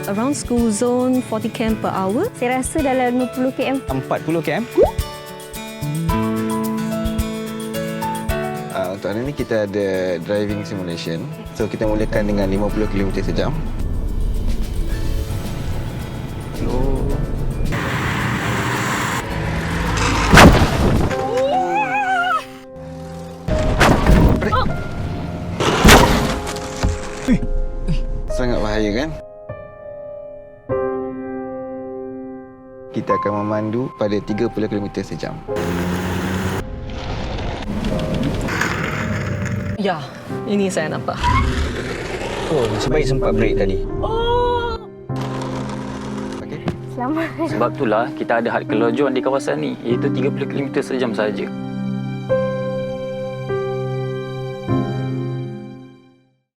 Around school zone, 40 km per hour. Saya rasa dalam 50 km. 40 km. Untuk hari ini kita ada driving simulation. So kita mulakan dengan 50 km sejam. Slow. Sangat bahaya kan? Kita akan memandu pada 30 km sejam. Ya, ini saya nampak. Oh, nasib baik sempat break tadi. Okey. Selamat. Sebab itulah kita ada had kelajuan di kawasan ni, iaitu 30 km sejam saja.